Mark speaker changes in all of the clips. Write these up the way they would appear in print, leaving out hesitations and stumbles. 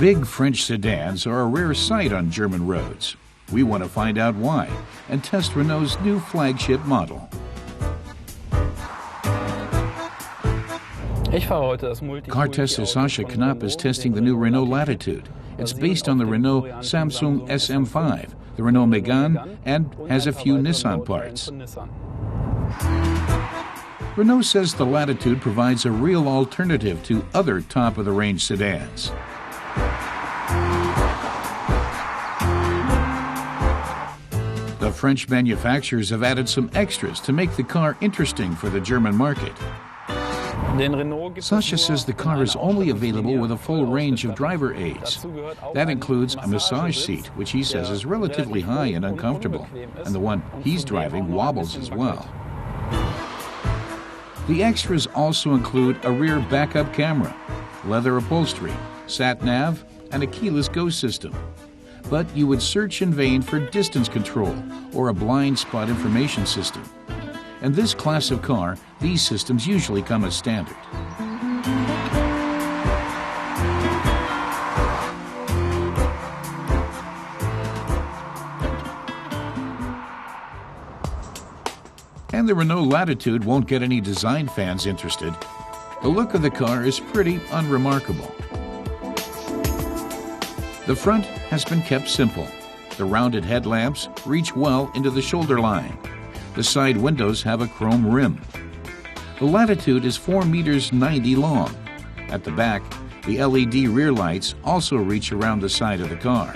Speaker 1: Big French sedans are a rare sight on German roads. We want to find out why and test Renault's new flagship model. Car tester Sascha Knapp is testing the new Renault Latitude. It's based on the Renault Samsung SM5, the Renault Megane, and has a few Nissan parts. Renault says the Latitude provides a real alternative to other top-of-the-range sedans. The French manufacturers have added some extras to make the car interesting for the German market. Sascha says the car is only available with a full range of driver aids. That includes a massage seat, which he says is relatively high and uncomfortable, and the one he's driving wobbles as well. The extras also include a rear backup camera, leather upholstery, sat-nav, and a keyless go system. But you would search in vain for distance control or a blind spot information system. In this class of car, these systems usually come as standard. And the Renault Latitude won't get any design fans interested. The look of the car is pretty unremarkable. The front has been kept simple. The rounded headlamps reach well into the shoulder line. The side windows have a chrome rim. The Latitude is 4 meters 90 long. At the back, the LED rear lights also reach around the side of the car.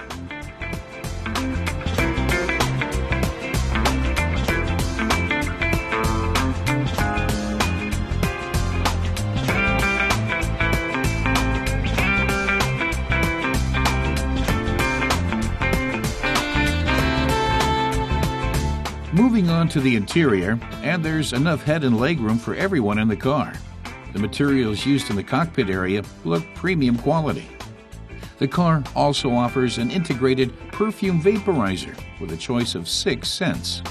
Speaker 1: Moving on to the interior, and there's enough head and legroom for everyone in the car. The materials used in the cockpit area look premium quality. The car also offers an integrated perfume vaporizer with a choice of 6 scents.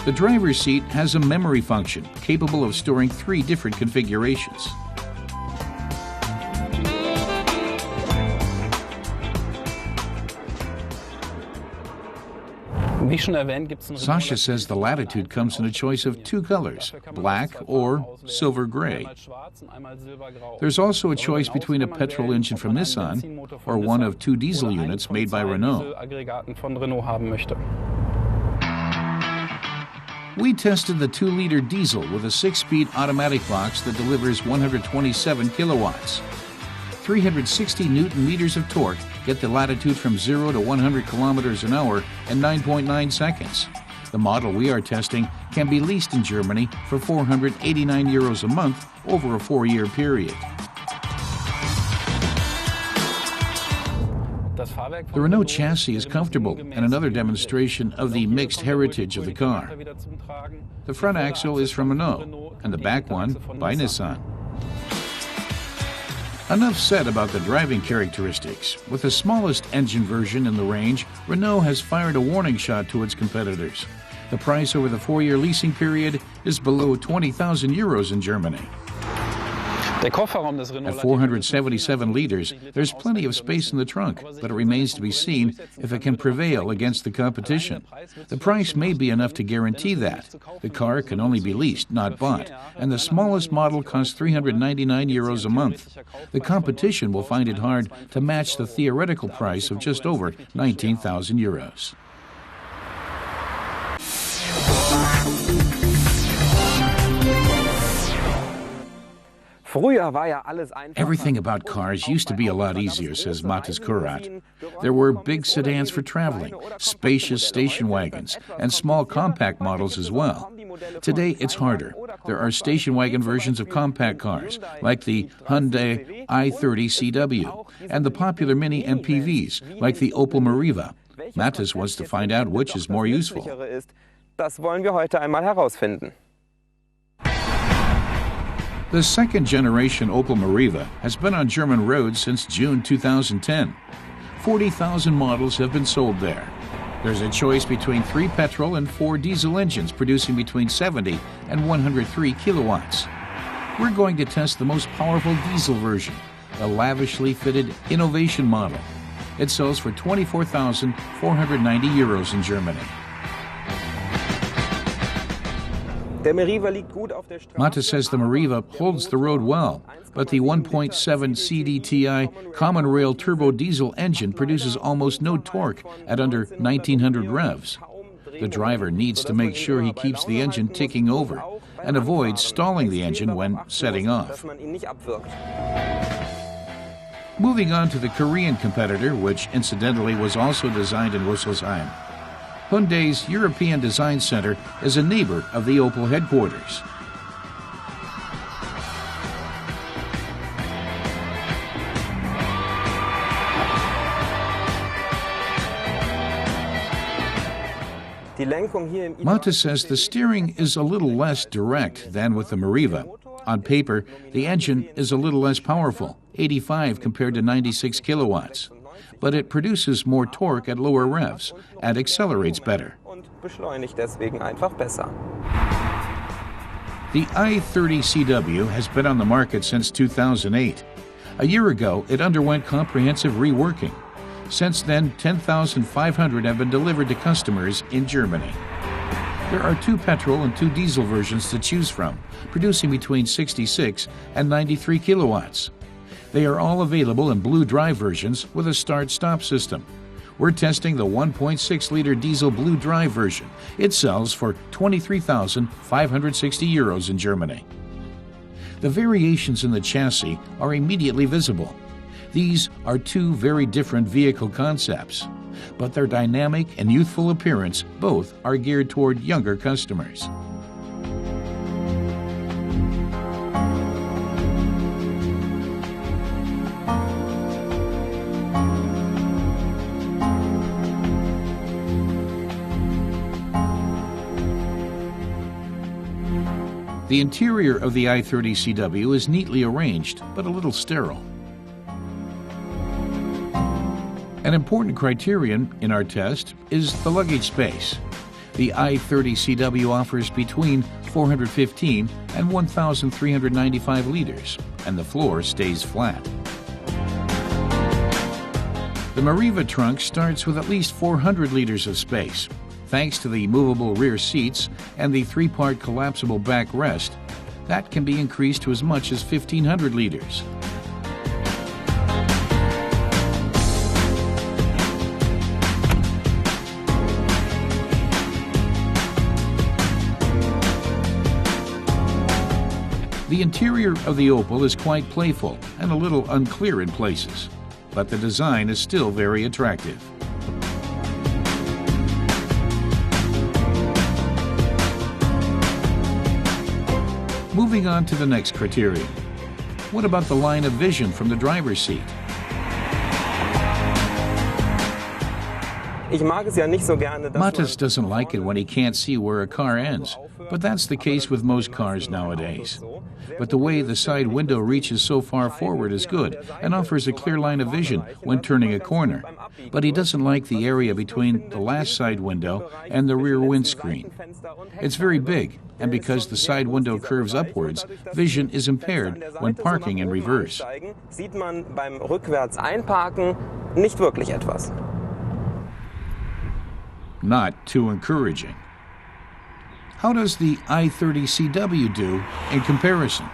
Speaker 1: The driver's seat has a memory function capable of storing 3 different configurations. Sascha says the Latitude comes in a choice of 2 colors, black or silver gray. There's also a choice between a petrol engine from Nissan or one of 2 diesel units made by Renault. We tested the 2-liter diesel with a 6-speed automatic box that delivers 127 kilowatts. 360 newton-meters of torque get the Latitude from 0 to 100 kilometers an hour in 9.9 seconds. The model we are testing can be leased in Germany for €489 a month over a 4-year period. The Renault chassis is comfortable and another demonstration of the mixed heritage of the car. The front axle is from Renault and the back one by Nissan. Enough said about the driving characteristics. With the smallest engine version in the range, Renault has fired a warning shot to its competitors. The price over the 4-year leasing period is below €20,000 in Germany. At 477 liters, there's plenty of space in the trunk, but it remains to be seen if it can prevail against the competition. The price may be enough to guarantee that. The car can only be leased, not bought, and the smallest model costs €399 a month. The competition will find it hard to match the theoretical price of just over €19,000. Everything about cars used to be a lot easier, says Matis Kurat. There were big sedans for traveling, spacious station wagons, and small compact models as well. Today, it's harder. There are station wagon versions of compact cars, like the Hyundai i30 CW, and the popular mini MPVs, like the Opel Meriva. Matis wants to find out which is more useful. The second-generation Opel Meriva has been on German roads since June 2010. 40,000 models have been sold there. There's a choice between 3 petrol and 4 diesel engines producing between 70 and 103 kilowatts. We're going to test the most powerful diesel version, a lavishly fitted innovation model. It sells for 24,490 euros in Germany. Mata says the Meriva holds the road well, but the 1.7 CDTI common rail turbo diesel engine produces almost no torque at under 1900 revs. The driver needs to make sure he keeps the engine ticking over and avoids stalling the engine when setting off. Moving on to the Korean competitor, which incidentally was also designed in Rüsselsheim. Hyundai's European Design Center is a neighbor of the Opel headquarters. Mata says the steering is a little less direct than with the Meriva. On paper, the engine is a little less powerful, 85 compared to 96 kilowatts. But it produces more torque at lower revs and accelerates better. The i30CW has been on the market since 2008. A year ago, it underwent comprehensive reworking. Since then, 10,500 have been delivered to customers in Germany. There are 2 petrol and 2 diesel versions to choose from, producing between 66 and 93 kilowatts. They are all available in blue drive versions with a start-stop system. We're testing the 1.6-liter diesel blue drive version. It sells for 23,560 euros in Germany. The variations in the chassis are immediately visible. These are 2 very different vehicle concepts, but their dynamic and youthful appearance both are geared toward younger customers. The interior of the i30CW is neatly arranged, but a little sterile. An important criterion in our test is the luggage space. The i30CW offers between 415 and 1,395 liters, and the floor stays flat. The Meriva trunk starts with at least 400 liters of space. Thanks to the movable rear seats and the 3-part collapsible backrest, that can be increased to as much as 1,500 liters. The interior of the Opel is quite playful and a little unclear in places, but the design is still very attractive. Moving on to the next criterion. What about the line of vision from the driver's seat? Matas doesn't like it when he can't see where a car ends, but that's the case with most cars nowadays. But the way the side window reaches so far forward is good and offers a clear line of vision when turning a corner. But he doesn't like the area between the last side window and the rear windscreen. It's very big, and because the side window curves upwards, vision is impaired when parking in reverse. Not too encouraging. How does the i30CW do in comparison?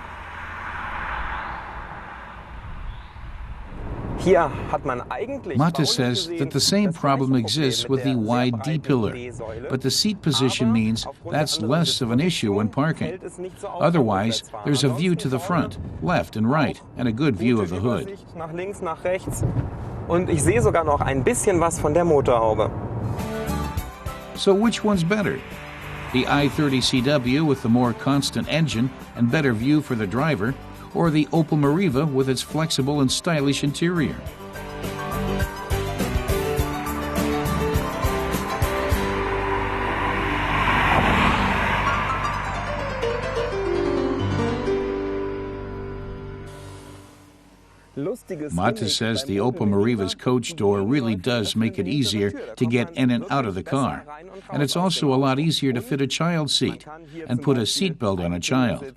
Speaker 1: Mata says that the same problem exists with the wide D-pillar, but the seat position means that's less of an issue when parking. Otherwise, there's a view to the front, left and right, and a good view of the hood. So which one's better? The i30CW with the more constant engine and better view for the driver, or the Opel Meriva with its flexible and stylish interior? Mate says the Opel Meriva's coach door really does make it easier to get in and out of the car. And it's also a lot easier to fit a child seat and put a seatbelt on a child.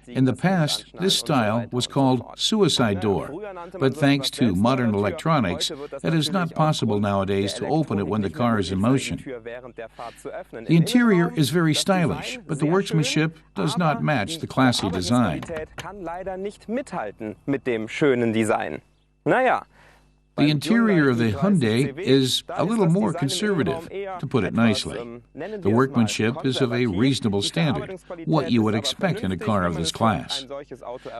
Speaker 1: In the past, this style was called suicide door, but thanks to modern electronics, it is not possible nowadays to open it when the car is in motion. The interior is very stylish, but the workmanship does not match the classy design. The interior of the Hyundai is a little more conservative, to put it nicely. The workmanship is of a reasonable standard, what you would expect in a car of this class.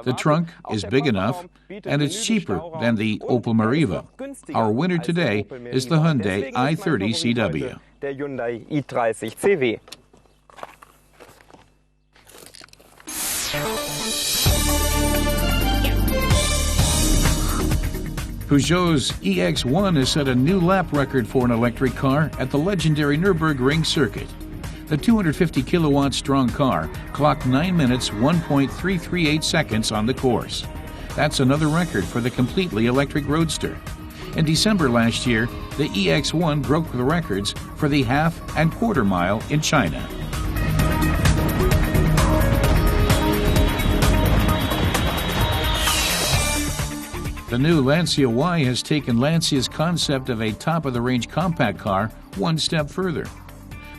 Speaker 1: The trunk is big enough, and it's cheaper than the Opel Meriva. Our winner today is the Hyundai i30 CW.
Speaker 2: Der Hyundai i30 CW.
Speaker 1: Peugeot's EX1 has set a new lap record for an electric car at the legendary Nürburgring circuit. The 250 kilowatt strong car clocked 9 minutes 1.338 seconds on the course. That's another record for the completely electric roadster. In December last year, the EX1 broke the records for the half and quarter mile in China. The new Lancia Y has taken Lancia's concept of a top-of-the-range compact car one step further.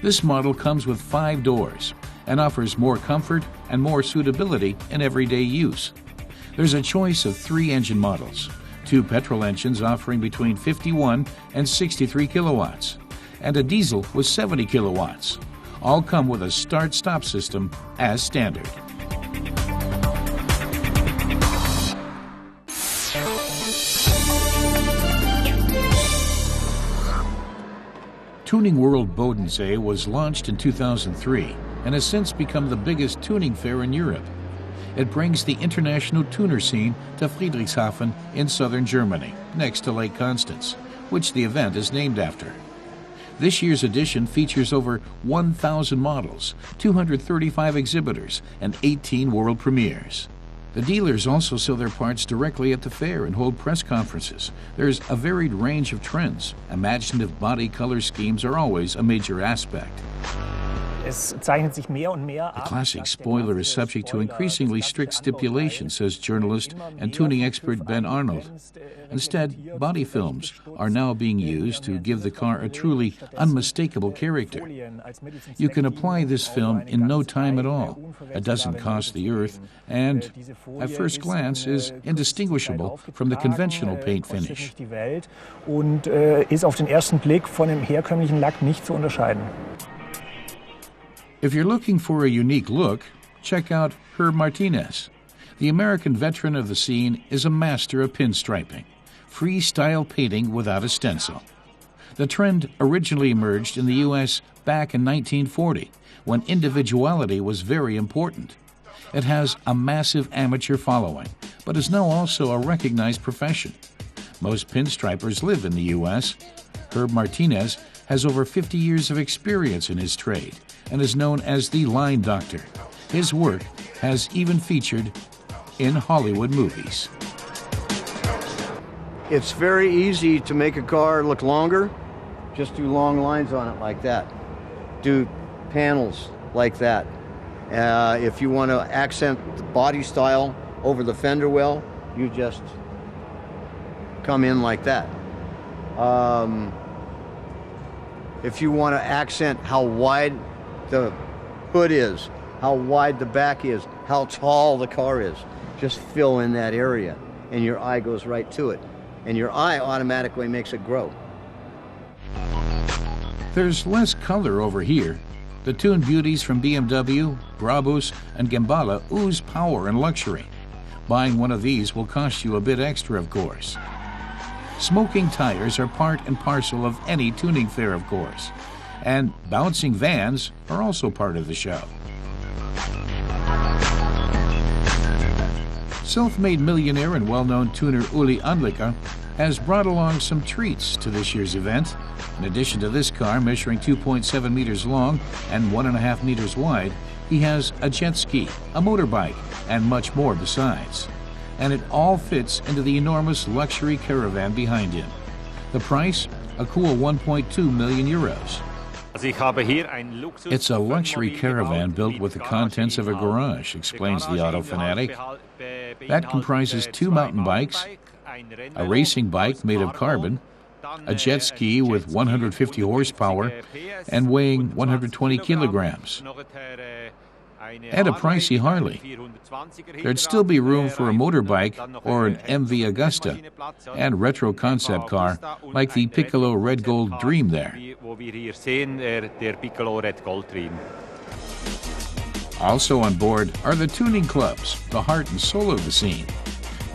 Speaker 1: This model comes with 5 doors and offers more comfort and more suitability in everyday use. There's a choice of 3 engine models, 2 petrol engines offering between 51 and 63 kilowatts, and a diesel with 70 kilowatts. All come with a start-stop system as standard. Tuning World Bodensee was launched in 2003 and has since become the biggest tuning fair in Europe. It brings the international tuner scene to Friedrichshafen in southern Germany, next to Lake Constance, which the event is named after. This year's edition features over 1,000 models, 235 exhibitors, and 18 world premieres. The dealers also sell their parts directly at the fair and hold press conferences. There's a varied range of trends. Imaginative body color schemes are always a major aspect. The classic spoiler is subject to increasingly strict stipulations, says journalist and tuning expert Ben Arnold. Instead, body films are now being used to give the car a truly unmistakable character. You can apply this film in no time at all. It doesn't cost the earth and, at first glance, is indistinguishable from the conventional paint finish. If you're looking for a unique look, check out Herb Martinez. The American veteran of the scene is a master of pinstriping, freestyle painting without a stencil. The trend originally emerged in the U.S. back in 1940, when individuality was very important. It has a massive amateur following, but is now also a recognized profession. Most pinstripers live in the U.S. Herb Martinez has over 50 years of experience in his trade and is known as the line doctor. His work has even featured in Hollywood movies.
Speaker 3: It's very easy to make a car look longer. Just do long lines on it like that. Do panels like that. If you want to accent the body style over the fender well, you just come in like that. If you want to accent how wide the hood is, how wide the back is, how tall the car is, just fill in that area and your eye goes right to it. And your eye automatically makes it grow.
Speaker 1: There's less color over here. The tuned beauties from BMW, Brabus, and Gembala ooze power and luxury. Buying one of these will cost you a bit extra, of course. Smoking tires are part and parcel of any tuning fair, of course. And bouncing vans are also part of the show. Self-made millionaire and well-known tuner Uli Andlicker has brought along some treats to this year's event. In addition to this car measuring 2.7 meters long and 1.5 meters wide, he has a jet ski, a motorbike, and much more besides. and it all fits into the enormous luxury caravan behind him. The price? A cool 1.2 million euros. It's a luxury caravan built with the contents of a garage, explains the auto fanatic. That comprises 2 mountain bikes, a racing bike made of carbon, a jet ski with 150 horsepower and weighing 120 kilograms, and a pricey Harley. There'd still be room for a motorbike or an MV Agusta and retro concept car like the Piccolo Red Gold Dream there. Also on board are the tuning clubs, the heart and soul of the scene.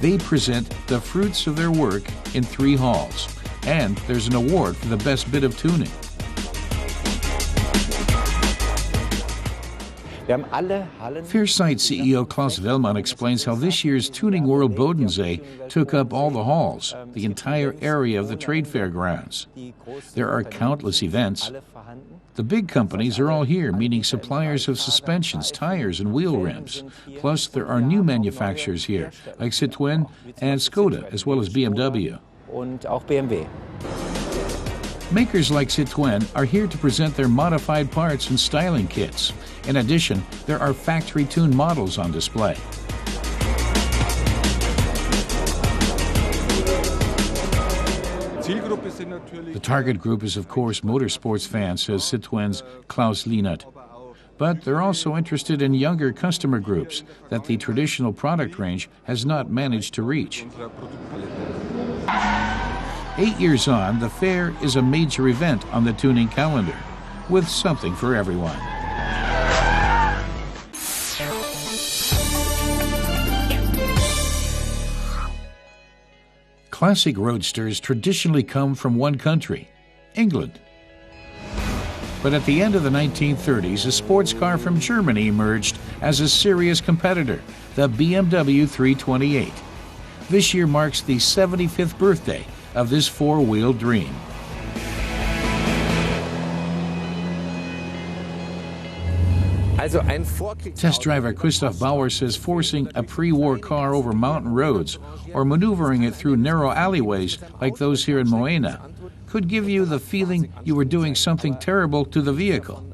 Speaker 1: They present the fruits of their work in 3 halls, and there's an award for the best bit of tuning. Fairsight CEO Klaus Wellmann explains how this year's Tuning World Bodensee took up all the halls, the entire area of the trade fair grounds. There are countless events. The big companies are all here, meaning suppliers of suspensions, tires, and wheel rims. Plus, there are new manufacturers here, like Citroën and Skoda, as well as BMW. Makers like Citroën are here to present their modified parts and styling kits. In addition, there are factory-tuned models on display. The target group is, of course, motorsports fans, says Citroën's Klaus Lienert. But they're also interested in younger customer groups that the traditional product range has not managed to reach. 8 years on, the fair is a major event on the tuning calendar, with something for everyone. Classic roadsters traditionally come from one country, England. But at the end of the 1930s, a sports car from Germany emerged as a serious competitor, the BMW 328. This year marks the 75th birthday of this four-wheel dream. Test driver Christoph Bauer says forcing a pre-war car over mountain roads or maneuvering it through narrow alleyways like those here in Moena could give you the feeling you were doing something terrible to the vehicle.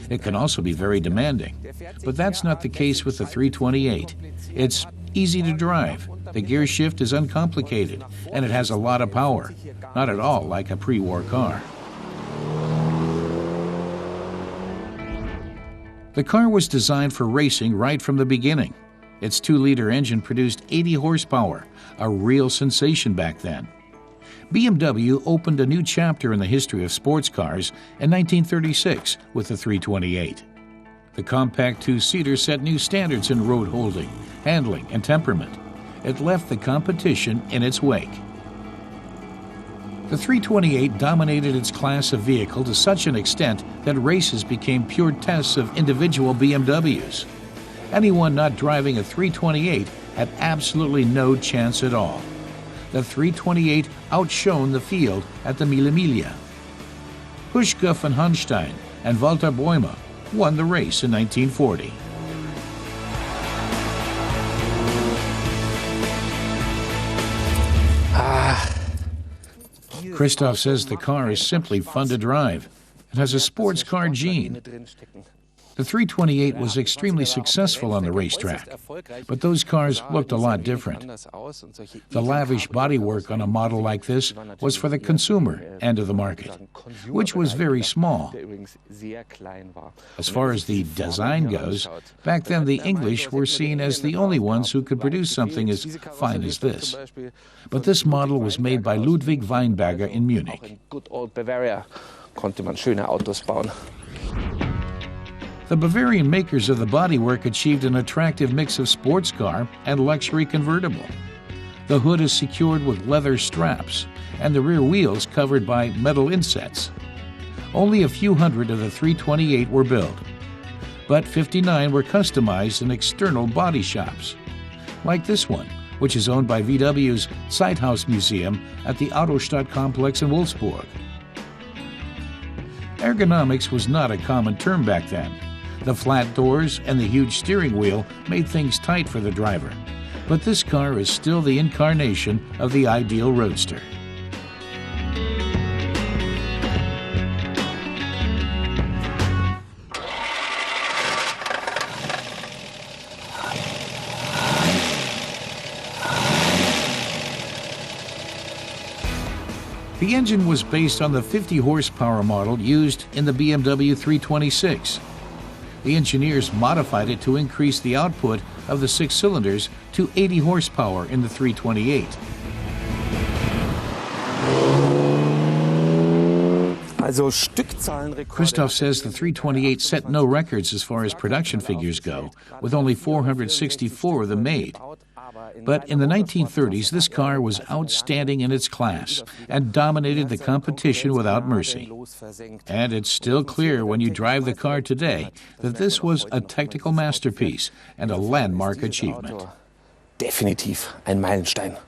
Speaker 1: It can also be very demanding. But that's not the case with the 328. It's easy to drive, the gear shift is uncomplicated, and it has a lot of power. Not at all like a pre-war car. The car was designed for racing right from the beginning. Its 2-liter engine produced 80 horsepower, a real sensation back then. BMW opened a new chapter in the history of sports cars in 1936 with the 328. The compact 2-seater set new standards in road holding, handling, and temperament. It left the competition in its wake. The 328 dominated its class of vehicle to such an extent that races became pure tests of individual BMWs. Anyone not driving a 328 had absolutely no chance at all. The 328 outshone the field at the Mille Miglia. Puschke von Hanstein and Walter Bäumer won the race in 1940. Christoph says the car is simply fun to drive. It has a sports car gene. The 328 was extremely successful on the racetrack, but those cars looked a lot different. The lavish bodywork on a model like this was for the consumer end of the market, which was very small. As far as the design goes, back then the English were seen as the only ones who could produce something as fine as this. But this model was made by Ludwig Weinberger in Munich. The Bavarian makers of the bodywork achieved an attractive mix of sports car and luxury convertible. The hood is secured with leather straps, and the rear wheels covered by metal insets. Only a few hundred of the 328 were built, but 59 were customized in external body shops, like this one, which is owned by VW's Zeithaus Museum at the Autostadt complex in Wolfsburg. Ergonomics was not a common term back then. The flat doors and the huge steering wheel made things tight for the driver, But this car is still the incarnation of the ideal roadster. The engine was based on the 50 horsepower model used in the BMW 326. The engineers modified it to increase the output of the 6 cylinders to 80 horsepower in the 328. Christoph says the 328 set no records as far as production figures go, with only 464 of them made. But in the 1930s, this car was outstanding in its class and dominated the competition without mercy. And it's still clear when you drive the car today that this was a technical masterpiece and a landmark achievement.
Speaker 4: Definitiv ein Meilenstein.